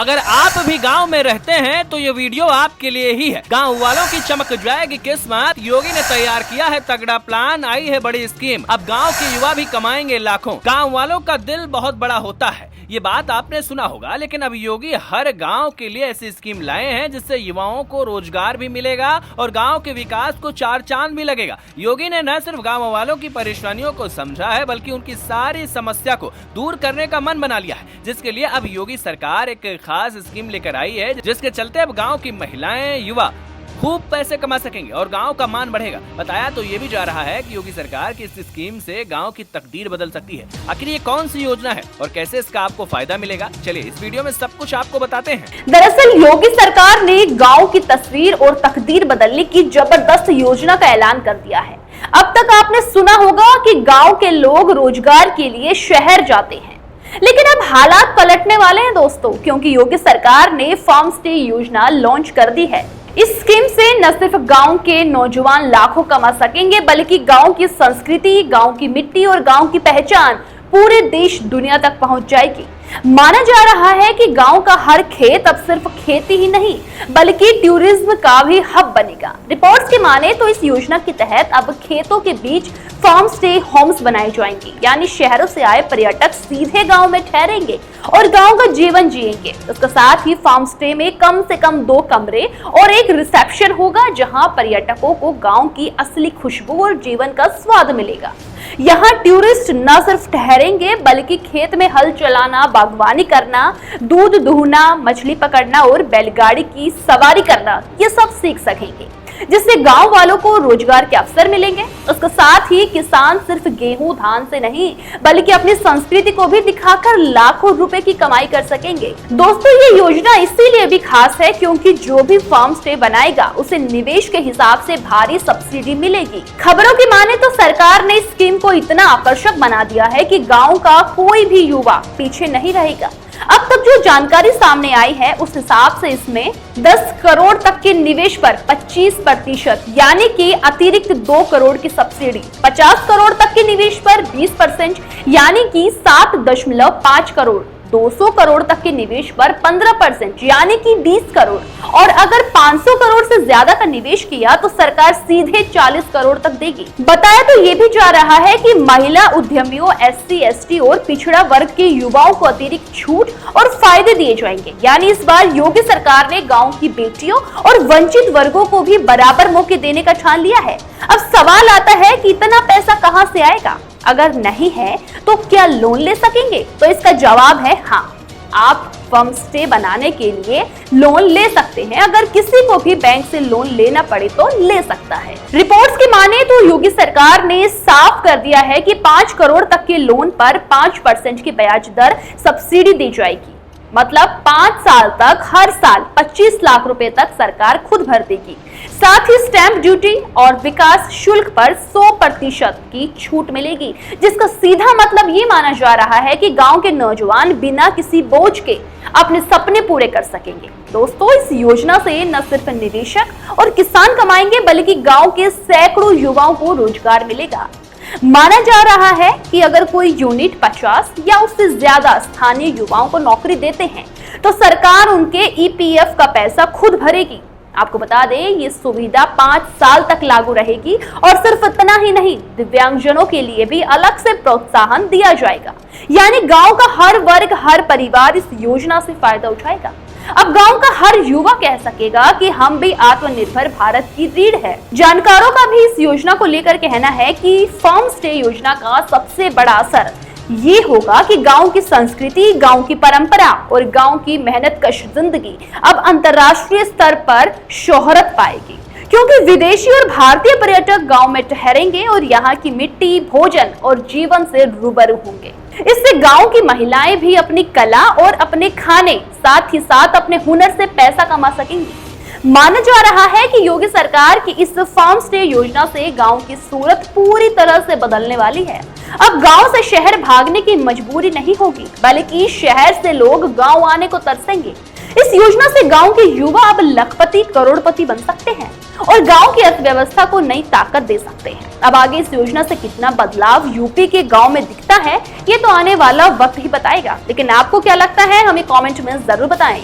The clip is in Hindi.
अगर आप भी गांव में रहते हैं तो ये वीडियो आपके लिए ही है। गांव वालों की चमक जाएगी किस्मत। योगी ने तैयार किया है तगड़ा प्लान, आई है बड़ी स्कीम। अब गांव के युवा भी कमाएंगे लाखों। गांव वालों का दिल बहुत बड़ा होता है, ये बात आपने सुना होगा, लेकिन अब योगी हर गांव के लिए ऐसी स्कीम लाए हैं जिससे युवाओं को रोजगार भी मिलेगा और गांव के विकास को चार चांद भी लगेगा। योगी ने न सिर्फ गांव वालों की परेशानियों को समझा है, बल्कि उनकी सारी समस्या को दूर करने का मन बना लिया है, जिसके लिए अब योगी सरकार एक खास स्कीम लेकर आई है, जिसके चलते अब गाँव की महिलाएं, युवा खूब पैसे कमा सकेंगे और गांव का मान बढ़ेगा। बताया तो ये भी जा रहा है कि योगी सरकार की इस स्कीम से गांव की तकदीर बदल सकती है। आखिर ये कौन सी योजना है और कैसे इसका आपको फायदा मिलेगा, चलिए इस वीडियो में सब कुछ आपको बताते हैं। दरअसल योगी सरकार ने गांव की तस्वीर और तकदीर बदलने की जबरदस्त योजना का ऐलान कर दिया है। अब तक आपने सुना होगा कि गाँव के लोग रोजगार के लिए शहर जाते हैं, लेकिन अब हालात पलटने वाले हैं दोस्तों, क्योंकि योगी सरकार ने फार्म स्टे योजना लॉन्च कर दी है। इस स्कीम से न सिर्फ गांव के नौजवान लाखों कमा सकेंगे, बल्कि गांव की संस्कृति, गांव की मिट्टी और गांव की पहचान पूरे देश दुनिया तक पहुंच जाएगी। माना जा रहा है कि गांव का हर खेत अब सिर्फ खेती ही नहीं, बल्कि टूरिज्म का भी हब बनेगा। रिपोर्ट्स की माने तो इस योजना के तहत अब खेतों के बीच फार्म स्टे होम्स बनाए जाएंगे, यानी शहरों से आए पर्यटक सीधे गांव में ठहरेंगे और गांव का जीवन जिएंगे। इसके साथ ही फार्म स्टे में कम से कम 2 कमरे और एक रिसेप्शन होगा, जहां पर्यटकों को गांव की असली खुशबू और जीवन का स्वाद मिलेगा। यहाँ टूरिस्ट न सिर्फ ठहरेंगे, बल्कि खेत में हल चलाना, बागवानी करना, दूध दूहना, मछली पकड़ना और बैलगाड़ी की सवारी करना, ये सब सीख सकेंगे, जिससे गांव वालों को रोजगार के अवसर मिलेंगे। उसके साथ ही किसान सिर्फ गेहूं धान से नहीं, बल्कि अपनी संस्कृति को भी दिखाकर लाखों रुपए की कमाई कर सकेंगे। दोस्तों, ये योजना इसीलिए भी खास है क्योंकि जो भी फार्म स्टे बनाएगा उसे निवेश के हिसाब से भारी सब्सिडी मिलेगी। खबरों की माने तो सरकार ने इस स्कीम को इतना आकर्षक बना दिया है कि गाँव का कोई भी युवा पीछे नहीं रहेगा। अब तक जो जानकारी सामने आई है उस हिसाब से इसमें 10 करोड़ तक के निवेश पर 25% यानी कि अतिरिक्त 2 करोड़ की सब्सिडी, 50 करोड़ तक के निवेश पर 20% यानी कि 7.5 करोड़, 200 करोड़ तक के निवेश पर 15% यानी कि 20 करोड़, और अगर 500 करोड़ से ज्यादा का निवेश किया तो सरकार सीधे 40 करोड़ तक देगी। बताया तो ये भी जा रहा है कि महिला उद्यमियों, SC, ST और पिछड़ा वर्ग के युवाओं को अतिरिक्त छूट और फायदे दिए जाएंगे। यानी इस बार योगी सरकार ने गाँव की बेटियों और वंचित वर्गों को भी बराबर मौके देने का ठान लिया है। अब सवाल आता है कि इतना पैसा कहां से आएगा? अगर नहीं है तो क्या लोन ले सकेंगे? तो इसका जवाब है हाँ, आप फार्म स्टे बनाने के लिए लोन ले सकते हैं। अगर किसी को भी बैंक से लोन लेना पड़े तो ले सकता है। रिपोर्ट्स की माने तो योगी सरकार ने साफ कर दिया है कि 5 करोड़ तक के लोन पर 5% की ब्याज दर सब्सिडी दी जाएगी। मतलब 5 साल तक हर साल 25 लाख रुपए तक सरकार खुद भर देगी। साथ ही स्टैंप ड्यूटी और विकास शुल्क पर 100% की छूट मिलेगी, जिसका सीधा मतलब ये माना जा रहा है कि गांव के नौजवान बिना किसी बोझ के अपने सपने पूरे कर सकेंगे। दोस्तों, इस योजना से न सिर्फ निवेशक और किसान कमाएंगे, बल्कि गांव के सैकड़ों युवाओं को रोजगार मिलेगा। माना जा रहा है कि अगर कोई यूनिट 50 या उससे ज्यादा स्थानीय युवाओं को नौकरी देते हैं तो सरकार उनके EPF का पैसा खुद भरेगी। आपको बता दें, ये सुविधा 5 साल तक लागू रहेगी और सिर्फ इतना ही नहीं, दिव्यांगजनों के लिए भी अलग से प्रोत्साहन दिया जाएगा। यानी गांव का हर वर्ग, हर परिवार इस योजना से फायदा उठाएगा। अब गांव का हर युवा कह सकेगा कि हम भी आत्मनिर्भर भारत की रीढ़ है। जानकारों का भी इस योजना को लेकर कहना है कि फार्म स्टे योजना का सबसे बड़ा असर ये होगा कि गांव की संस्कृति, गांव की परंपरा और गांव की मेहनतकश जिंदगी अब अंतर्राष्ट्रीय स्तर पर शोहरत पाएगी, क्योंकि विदेशी और भारतीय पर्यटक गांव में ठहरेंगे और यहाँ की मिट्टी, भोजन और जीवन से रूबरू होंगे। इससे गांव की महिलाएं भी अपनी कला और अपने खाने, साथ ही साथ अपने हुनर से पैसा कमा सकेंगी। माना जा रहा है कि योगी सरकार की इस फार्म स्टे योजना से गांव की सूरत पूरी तरह से बदलने वाली है। अब गांव से शहर भागने की मजबूरी नहीं होगी, बल्कि शहर से लोग गांव आने को तरसेंगे। इस योजना से गांव के युवा अब लखपति करोड़पति बन सकते हैं और गांव की अर्थव्यवस्था को नई ताकत दे सकते हैं। अब आगे इस योजना से कितना बदलाव यूपी के गांव में दिखता है, ये तो आने वाला वक्त ही बताएगा। लेकिन आपको क्या लगता है, हमें कमेंट में जरूर बताएं।